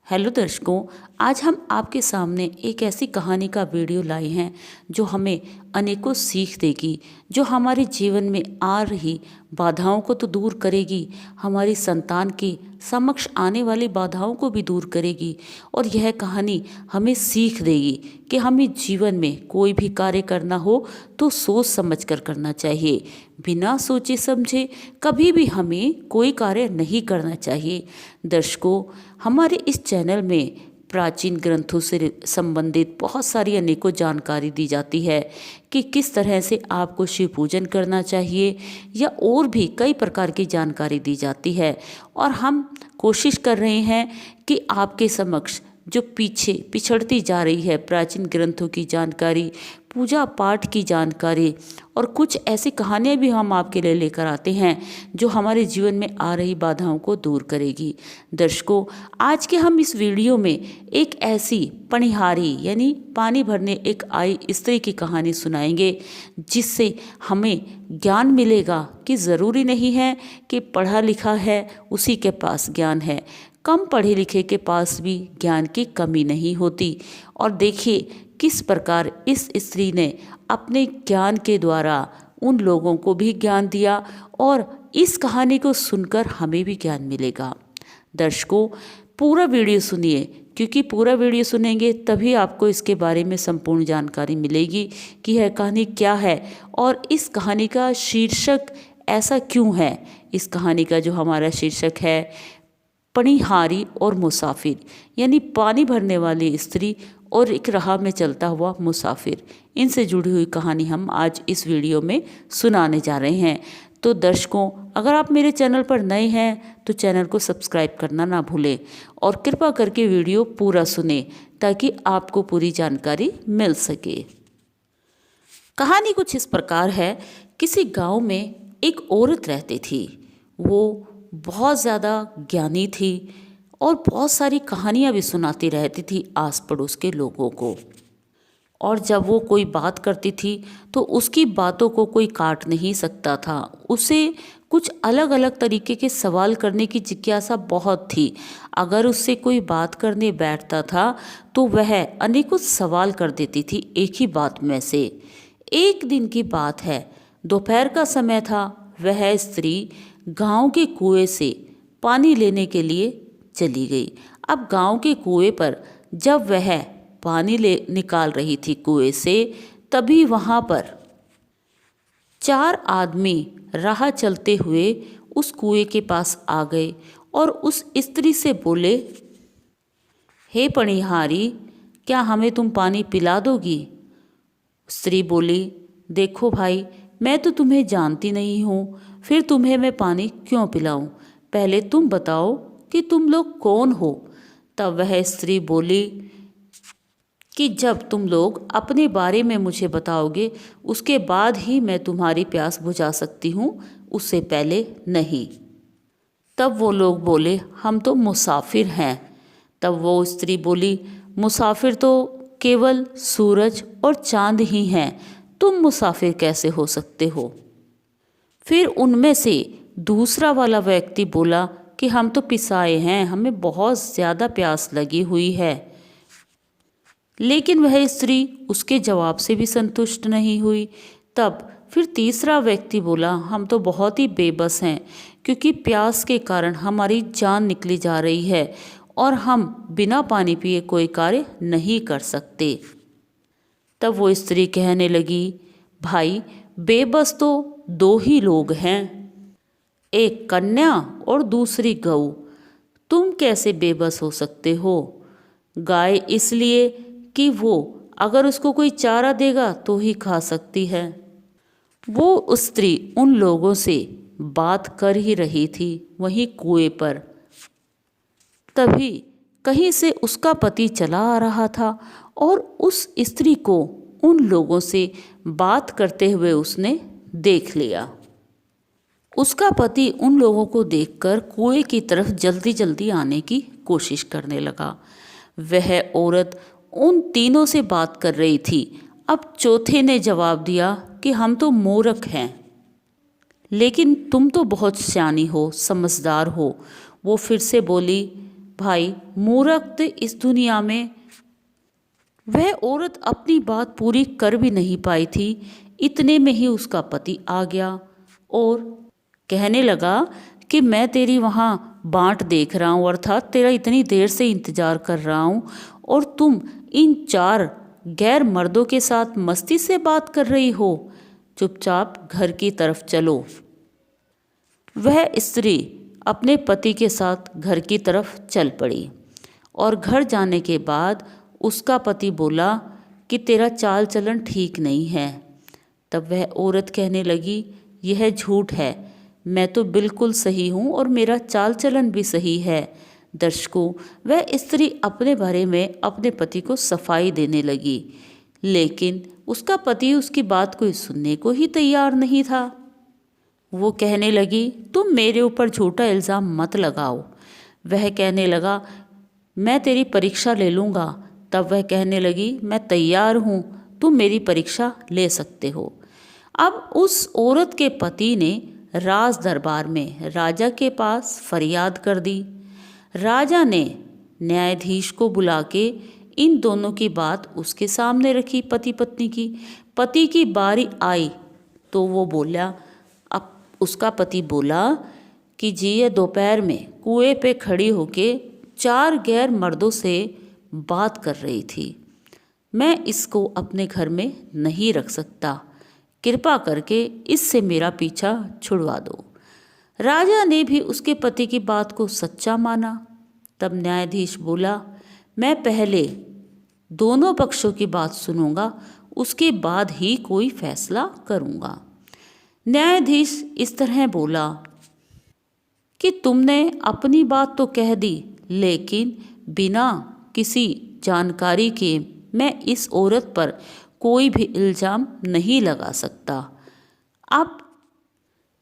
Hello दर्शकों, आज हम आपके सामने एक ऐसी कहानी का वीडियो लाए हैं जो हमें अनेकों सीख देगी, जो हमारे जीवन में आ रही बाधाओं को तो दूर करेगी, हमारी संतान की समक्ष आने वाली बाधाओं को भी दूर करेगी। और यह कहानी हमें सीख देगी कि हमें जीवन में कोई भी कार्य करना हो तो सोच समझ कर करना चाहिए। बिना सोचे समझे कभी भी हमें कोई कार्य नहीं करना चाहिए। दर्शकों, हमारे इस चैनल में प्राचीन ग्रंथों से संबंधित बहुत सारी अनेकों जानकारी दी जाती है कि किस तरह से आपको शिव पूजन करना चाहिए, या और भी कई प्रकार की जानकारी दी जाती है। और हम कोशिश कर रहे हैं कि आपके समक्ष जो पीछे पिछड़ती जा रही है प्राचीन ग्रंथों की जानकारी, पूजा पाठ की जानकारी और कुछ ऐसी कहानियाँ भी हम आपके लिए लेकर आते हैं जो हमारे जीवन में आ रही बाधाओं को दूर करेगी। दर्शकों, आज के हम इस वीडियो में एक ऐसी पनिहारी यानी पानी भरने एक आई स्त्री की कहानी सुनाएंगे, जिससे हमें ज्ञान मिलेगा कि ज़रूरी नहीं है कि पढ़ा लिखा है उसी के पास ज्ञान है, कम पढ़े लिखे के पास भी ज्ञान की कमी नहीं होती। और देखिए किस प्रकार इस स्त्री ने अपने ज्ञान के द्वारा उन लोगों को भी ज्ञान दिया, और इस कहानी को सुनकर हमें भी ज्ञान मिलेगा। दर्शकों, पूरा वीडियो सुनिए, क्योंकि पूरा वीडियो सुनेंगे तभी आपको इसके बारे में संपूर्ण जानकारी मिलेगी कि यह कहानी क्या है और इस कहानी का शीर्षक ऐसा क्यों है। इस कहानी का जो हमारा शीर्षक है पनिहारी और मुसाफिर, यानी पानी भरने वाली स्त्री और एक राह में चलता हुआ मुसाफिर, इनसे जुड़ी हुई कहानी हम आज इस वीडियो में सुनाने जा रहे हैं। तो दर्शकों, अगर आप मेरे चैनल पर नए हैं तो चैनल को सब्सक्राइब करना ना भूलें और कृपा करके वीडियो पूरा सुने ताकि आपको पूरी जानकारी मिल सके। कहानी कुछ इस प्रकार है। किसी गांव में एक औरत रहती थी। वो बहुत ज़्यादा ज्ञानी थी और बहुत सारी कहानियाँ भी सुनाती रहती थी आस पड़ोस के लोगों को। और जब वो कोई बात करती थी तो उसकी बातों को कोई काट नहीं सकता था। उसे कुछ अलग अलग तरीके के सवाल करने की जिज्ञासा बहुत थी। अगर उससे कोई बात करने बैठता था तो वह अनेकों सवाल कर देती थी एक ही बात में से। एक दिन की बात है, दोपहर का समय था। वह स्त्री गांव के कुएं से पानी लेने के लिए चली गई। अब गांव के कुएं पर जब वह पानी निकाल रही थी कुएं से, तभी वहां पर 4 आदमी राह चलते हुए उस कुएं के पास आ गए और उस स्त्री से बोले, हे पनिहारी, क्या हमें तुम पानी पिला दोगी? स्त्री बोली, देखो भाई, मैं तो तुम्हें जानती नहीं हूँ, फिर तुम्हें मैं पानी क्यों पिलाऊं? पहले तुम बताओ कि तुम लोग कौन हो। तब वह स्त्री बोली कि जब तुम लोग अपने बारे में मुझे बताओगे उसके बाद ही मैं तुम्हारी प्यास बुझा सकती हूँ, उससे पहले नहीं। तब वो लोग बोले, हम तो मुसाफिर हैं। तब वो स्त्री बोली, मुसाफिर तो केवल सूरज और चांद ही हैं, तुम मुसाफिर कैसे हो सकते हो? फिर उनमें से दूसरा वाला व्यक्ति बोला कि हम तो पिसाए हैं, हमें बहुत ज़्यादा प्यास लगी हुई है। लेकिन वह स्त्री उसके जवाब से भी संतुष्ट नहीं हुई। तब फिर तीसरा व्यक्ति बोला, हम तो बहुत ही बेबस हैं, क्योंकि प्यास के कारण हमारी जान निकली जा रही है और हम बिना पानी पिए कोई कार्य नहीं कर सकते। तब वो स्त्री कहने लगी, भाई, बेबस तो 2 ही लोग हैं, एक कन्या और दूसरी गऊ। तुम कैसे बेबस हो सकते हो? गाय इसलिए कि वो अगर उसको कोई चारा देगा तो ही खा सकती है। वो स्त्री उन लोगों से बात कर ही रही थी वहीं कुएं पर। तभी कहीं से उसका पति चला आ रहा था और उस स्त्री को उन लोगों से बात करते हुए उसने देख लिया। उसका पति उन लोगों को देखकर कुएं की तरफ जल्दी जल्दी आने की कोशिश करने लगा। वह औरत उन तीनों से बात कर रही थी। अब चौथे ने जवाब दिया कि हम तो मूर्ख हैं, लेकिन तुम तो बहुत सियानी हो, समझदार हो। वो फिर से बोली, भाई मूर्ख इस दुनिया में। वह औरत अपनी बात पूरी कर भी नहीं पाई थी, इतने में ही उसका पति आ गया और कहने लगा कि मैं तेरी वहाँ बाट देख रहा हूँ, अर्थात तेरा इतनी देर से इंतज़ार कर रहा हूँ और तुम इन 4 गैर मर्दों के साथ मस्ती से बात कर रही हो। चुपचाप घर की तरफ चलो। वह स्त्री अपने पति के साथ घर की तरफ चल पड़ी और घर जाने के बाद उसका पति बोला कि तेरा चाल चलन ठीक नहीं है। तब वह औरत कहने लगी, यह झूठ है, मैं तो बिल्कुल सही हूँ और मेरा चाल चलन भी सही है। दर्शकों, वह स्त्री अपने बारे में अपने पति को सफाई देने लगी, लेकिन उसका पति उसकी बात को सुनने को ही तैयार नहीं था। वो कहने लगी, तुम मेरे ऊपर झूठा इल्ज़ाम मत लगाओ। वह कहने लगा, मैं तेरी परीक्षा ले लूँगा। तब वह कहने लगी, मैं तैयार हूँ, तुम मेरी परीक्षा ले सकते हो। अब उस औरत के पति ने राज दरबार में राजा के पास फरियाद कर दी। राजा ने न्यायाधीश को बुला के इन दोनों की बात उसके सामने रखी, पति पत्नी की। पति की बारी आई तो वो बोला, अब उसका पति बोला कि जी ये दोपहर में कुएं पे खड़ी होके 4 गैर मर्दों से बात कर रही थी। मैं इसको अपने घर में नहीं रख सकता, कृपा करके इससे मेरा पीछा छुड़वा दो। राजा ने भी उसके पति की बात को सच्चा माना। तब न्यायाधीश बोला, मैं पहले दोनों पक्षों की बात सुनूंगा, उसके बाद ही कोई फैसला करूंगा। न्यायाधीश इस तरह बोला कि तुमने अपनी बात तो कह दी, लेकिन बिना किसी जानकारी के मैं इस औरत पर कोई भी इल्ज़ाम नहीं लगा सकता। अब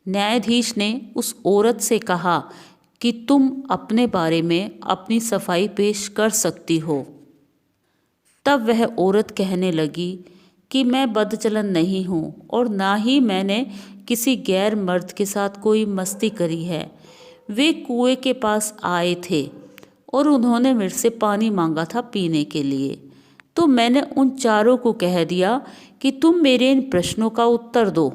न्यायाधीश ने उस औरत से कहा कि तुम अपने बारे में अपनी सफाई पेश कर सकती हो। तब वह औरत कहने लगी कि मैं बदचलन नहीं हूँ और ना ही मैंने किसी गैर मर्द के साथ कोई मस्ती करी है। वे कुएं के पास आए थे और उन्होंने मेरे से पानी मांगा था पीने के लिए, तो मैंने उन 4 को कह दिया कि तुम मेरे इन प्रश्नों का उत्तर दो,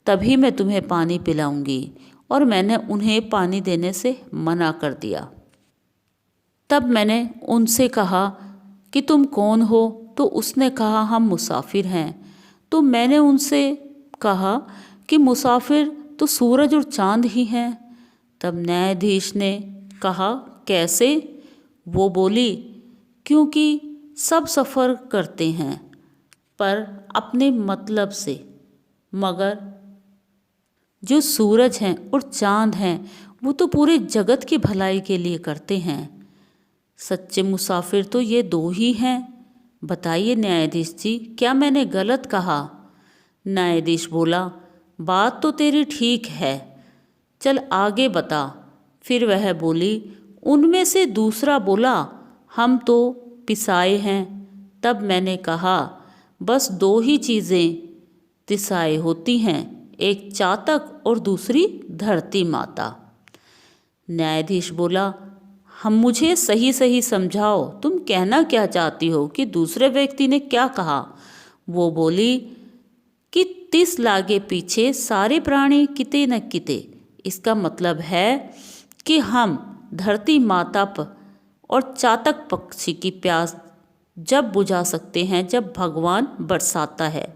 तभी मैं तुम्हें पानी पिलाऊंगी, और मैंने उन्हें पानी देने से मना कर दिया। तब मैंने उनसे कहा कि तुम कौन हो, तो उसने कहा हम मुसाफिर हैं। तो मैंने उनसे कहा कि मुसाफिर तो सूरज और चांद ही हैं। तब न्यायाधीश ने कहा, कैसे? वो बोली, क्योंकि सब सफ़र करते हैं पर अपने मतलब से, मगर जो सूरज हैं और चांद हैं वो तो पूरे जगत की भलाई के लिए करते हैं। सच्चे मुसाफिर तो ये 2 ही हैं। बताइए न्यायाधीश जी, क्या मैंने गलत कहा? न्यायाधीश बोला, बात तो तेरी ठीक है, चल आगे बता। फिर वह बोली, उनमें से दूसरा बोला, हम तो पिसाए हैं। तब मैंने कहा, बस 2 ही चीज़ें तिसाए होती हैं, एक चातक और दूसरी धरती माता। न्यायाधीश बोला, हम मुझे सही सही समझाओ, तुम कहना क्या चाहती हो कि दूसरे व्यक्ति ने क्या कहा? वो बोली कि 30 लागे पीछे सारे प्राणी किते न किते। इसका मतलब है कि हम धरती माता पर और चातक पक्षी की प्यास जब बुझा सकते हैं जब भगवान बरसाता है,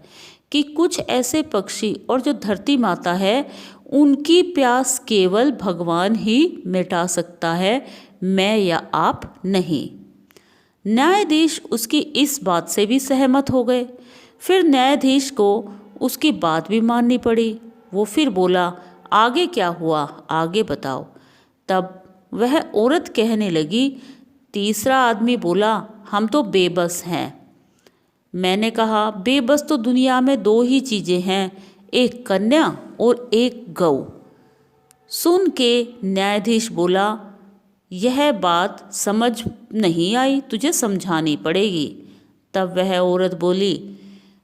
कि कुछ ऐसे पक्षी और जो धरती माता है उनकी प्यास केवल भगवान ही मिटा सकता है, मैं या आप नहीं। न्यायाधीश उसकी इस बात से भी सहमत हो गए। फिर न्यायाधीश को उसकी बात भी माननी पड़ी। वो फिर बोला, आगे क्या हुआ, आगे बताओ। तब वह औरत कहने लगी, तीसरा आदमी बोला, हम तो बेबस हैं। मैंने कहा, बेबस तो दुनिया में 2 ही चीज़ें हैं, एक कन्या और एक गऊ। सुन के न्यायाधीश बोला, यह बात समझ नहीं आई, तुझे समझानी पड़ेगी। तब वह औरत बोली,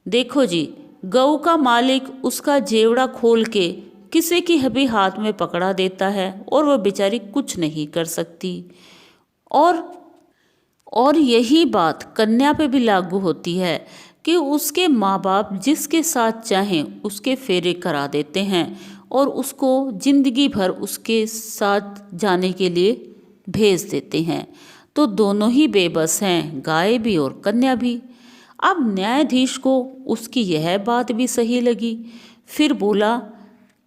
देखो जी, गऊ का मालिक उसका जेवड़ा खोल के किसी की भी हाथ में पकड़ा देता है और वह बेचारी कुछ नहीं कर सकती। और यही बात कन्या पे भी लागू होती है कि उसके माँ बाप जिसके साथ चाहें उसके फेरे करा देते हैं और उसको जिंदगी भर उसके साथ जाने के लिए भेज देते हैं। तो दोनों ही बेबस हैं, गाय भी और कन्या भी। अब न्यायाधीश को उसकी यह बात भी सही लगी। फिर बोला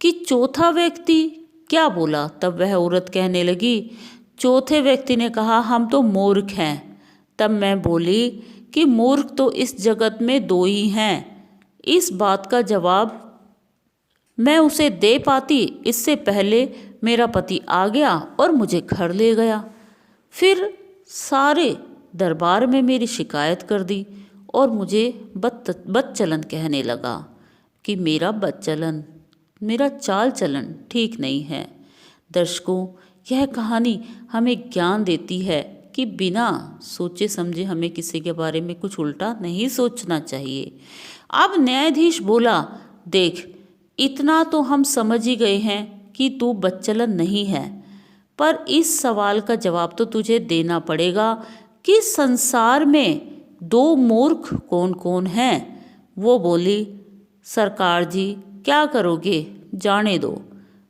कि चौथा व्यक्ति क्या बोला? तब वह औरत कहने लगी, चौथे व्यक्ति ने कहा हम तो मूर्ख हैं। तब मैं बोली कि मूर्ख तो इस जगत में दो ही हैं। इस बात का जवाब मैं उसे दे पाती इससे पहले मेरा पति आ गया और मुझे घर ले गया। फिर सारे दरबार में मेरी शिकायत कर दी और मुझे बदचलन कहने लगा कि मेरा चाल चलन ठीक नहीं है। दर्शकों, यह कहानी हमें ज्ञान देती है कि बिना सोचे समझे हमें किसी के बारे में कुछ उल्टा नहीं सोचना चाहिए। अब न्यायाधीश बोला, देख, इतना तो हम समझ ही गए हैं कि तू बदचलन नहीं है, पर इस सवाल का जवाब तो तुझे देना पड़ेगा कि संसार में दो मूर्ख कौन कौन हैं। वो बोली, सरकार जी क्या करोगे, जाने दो,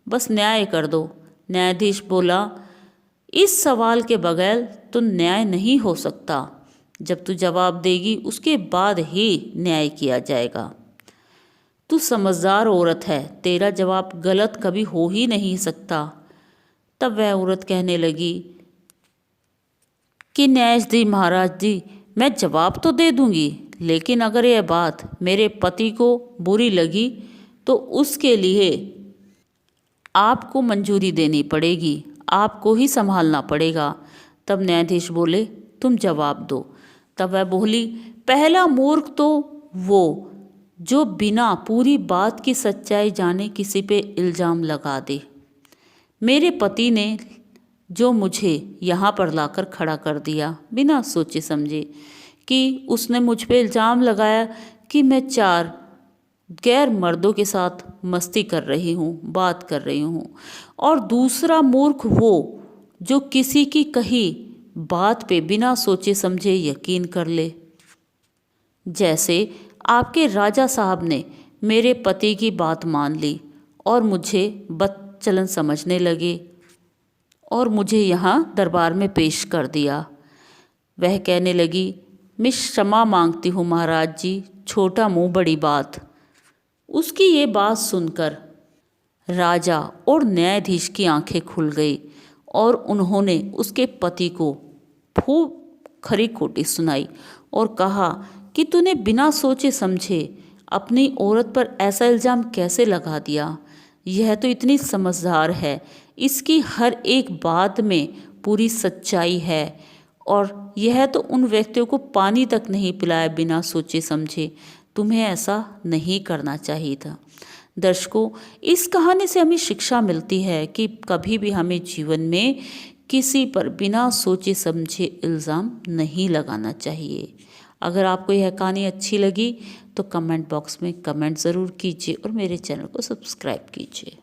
बस न्याय कर दो। न्यायाधीश बोला, इस सवाल के बगैर तो न्याय नहीं हो सकता। जब तू जवाब देगी उसके बाद ही न्याय किया जाएगा। तू समझदार औरत है, तेरा जवाब गलत कभी हो ही नहीं सकता। तब वह औरत कहने लगी कि न्यायाधीश जी महाराज जी, मैं जवाब तो दे दूंगी, लेकिन अगर यह बात मेरे पति को बुरी लगी तो उसके लिए आपको मंजूरी देनी पड़ेगी, आपको ही संभालना पड़ेगा। तब न्यायाधीश बोले, तुम जवाब दो। तब वह बोली, पहला मूर्ख तो वो जो बिना पूरी बात की सच्चाई जाने किसी पे इल्ज़ाम लगा दे। मेरे पति ने जो मुझे यहाँ पर लाकर खड़ा कर दिया बिना सोचे समझे, कि उसने मुझ पे इल्ज़ाम लगाया कि मैं 4 गैर मर्दों के साथ मस्ती कर रही हूँ, बात कर रही हूँ। और दूसरा मूर्ख वो जो किसी की कही बात पे बिना सोचे समझे यकीन कर ले। जैसे आपके राजा साहब ने मेरे पति की बात मान ली और मुझे बदचलन समझने लगे और मुझे यहाँ दरबार में पेश कर दिया। वह कहने लगी, मैं क्षमा मांगती हूँ महाराज जी, छोटा मुँह बड़ी बात। उसकी ये बात सुनकर राजा और न्यायाधीश की आंखें खुल गई और उन्होंने उसके पति को खूब खरी खोटी सुनाई और कहा कि तूने बिना सोचे समझे अपनी औरत पर ऐसा इल्ज़ाम कैसे लगा दिया। यह तो इतनी समझदार है, इसकी हर एक बात में पूरी सच्चाई है, और यह तो उन व्यक्तियों को पानी तक नहीं पिलाया बिना सोचे समझे। तुम्हें ऐसा नहीं करना चाहिए था। दर्शकों, इस कहानी से हमें शिक्षा मिलती है कि कभी भी हमें जीवन में किसी पर बिना सोचे समझे इल्ज़ाम नहीं लगाना चाहिए। अगर आपको यह कहानी अच्छी लगी तो कमेंट बॉक्स में कमेंट ज़रूर कीजिए और मेरे चैनल को सब्सक्राइब कीजिए।